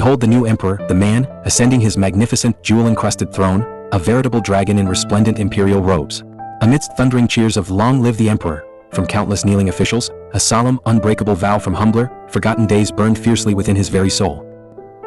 Behold the new emperor, the man, ascending his magnificent jewel-encrusted throne, a veritable dragon in resplendent imperial robes. Amidst thundering cheers of "Long live the emperor" from countless kneeling officials, a solemn, unbreakable vow from humbler, forgotten days burned fiercely within his very soul.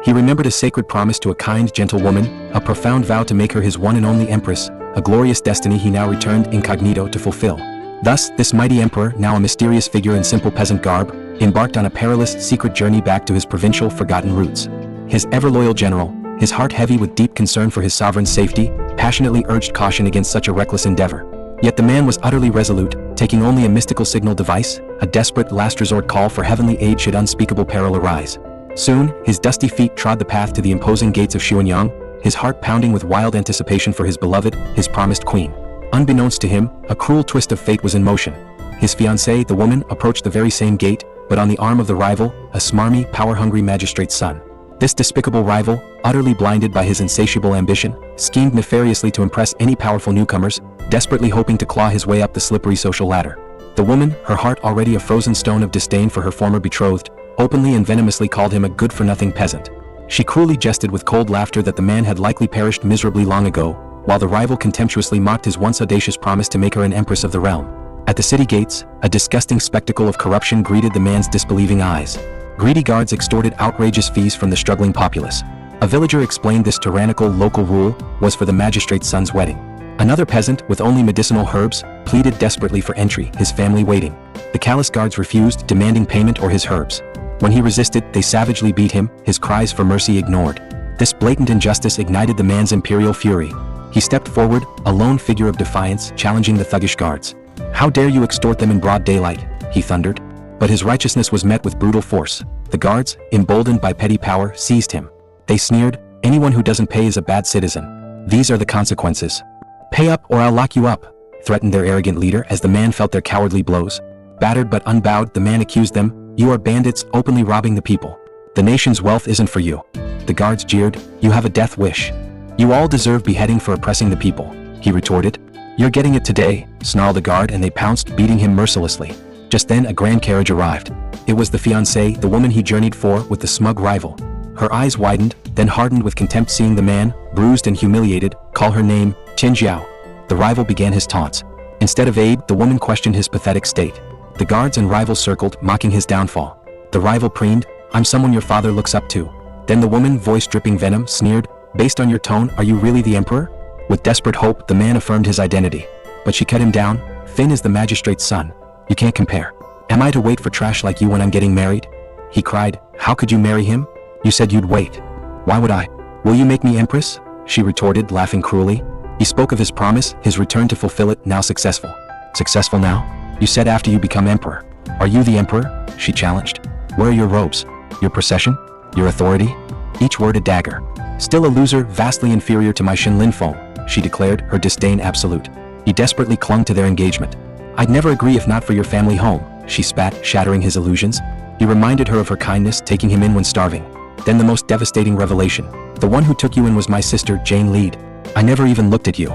He remembered a sacred promise to a kind, gentle woman, a profound vow to make her his one and only empress, a glorious destiny he now returned incognito to fulfill. Thus, this mighty emperor, now a mysterious figure in simple peasant garb, embarked on a perilous, secret journey back to his provincial, forgotten roots. His ever-loyal general, his heart heavy with deep concern for his sovereign's safety, passionately urged caution against such a reckless endeavor. Yet the man was utterly resolute, taking only a mystical signal device, a desperate last-resort call for heavenly aid should unspeakable peril arise. Soon, his dusty feet trod the path to the imposing gates of Xuanyang, his heart pounding with wild anticipation for his beloved, his promised queen. Unbeknownst to him, a cruel twist of fate was in motion. His fiancée, the woman, approached the very same gate, but on the arm of the rival, a smarmy, power-hungry magistrate's son. This despicable rival, utterly blinded by his insatiable ambition, schemed nefariously to impress any powerful newcomers, desperately hoping to claw his way up the slippery social ladder. The woman, her heart already a frozen stone of disdain for her former betrothed, openly and venomously called him a good-for-nothing peasant. She cruelly jested with cold laughter that the man had likely perished miserably long ago, while the rival contemptuously mocked his once audacious promise to make her an empress of the realm. At the city gates, a disgusting spectacle of corruption greeted the man's disbelieving eyes. Greedy guards extorted outrageous fees from the struggling populace. A villager explained this tyrannical local rule was for the magistrate's son's wedding. Another peasant, with only medicinal herbs, pleaded desperately for entry, his family waiting. The callous guards refused, demanding payment or his herbs. When he resisted, they savagely beat him, his cries for mercy ignored. This blatant injustice ignited the man's imperial fury. He stepped forward, a lone figure of defiance, challenging the thuggish guards. "How dare you extort them in broad daylight?" he thundered. But his righteousness was met with brutal force. The guards, emboldened by petty power, seized him. They sneered, "Anyone who doesn't pay is a bad citizen. These are the consequences. Pay up or I'll lock you up," threatened their arrogant leader as the man felt their cowardly blows. Battered but unbowed, the man accused them, "You are bandits, openly robbing the people. The nation's wealth isn't for you." The guards jeered, "You have a death wish. You all deserve beheading for oppressing the people," he retorted. "You're getting it today," snarled the guard, and they pounced, beating him mercilessly. Just then a grand carriage arrived. It was the fiancée, the woman he journeyed for, with the smug rival. Her eyes widened, then hardened with contempt seeing the man, bruised and humiliated, call her name, Qinjiao. The rival began his taunts. Instead of aid, the woman questioned his pathetic state. The guards and rivals circled, mocking his downfall. The rival preened, "I'm someone your father looks up to." Then the woman, voice dripping venom, sneered, "Based on your tone, are you really the emperor?" With desperate hope, the man affirmed his identity. But she cut him down. "Finn is the magistrate's son. You can't compare. Am I to wait for trash like you when I'm getting married?" He cried, "How could you marry him? You said you'd wait. Why would I? Will you make me empress?" She retorted, laughing cruelly. He spoke of his promise, his return to fulfill it, now successful. "Successful now? You said after you become emperor. Are you the emperor?" she challenged. "Where are your robes? Your procession? Your authority?" Each word a dagger. "Still a loser, vastly inferior to my Shinlin Feng," she declared, her disdain absolute. He desperately clung to their engagement. "I'd never agree if not for your family home," she spat, shattering his illusions. He reminded her of her kindness, taking him in when starving. Then the most devastating revelation. "The one who took you in was my sister, Jane Lead. I never even looked at you."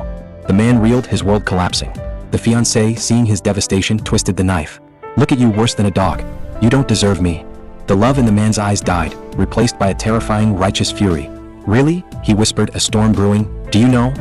The man reeled, his world collapsing. The fiancée, seeing his devastation, twisted the knife. "Look at you, worse than a dog. You don't deserve me." The love in the man's eyes died, replaced by a terrifying, righteous fury. "Really?" he whispered, a storm brewing. "Do you know,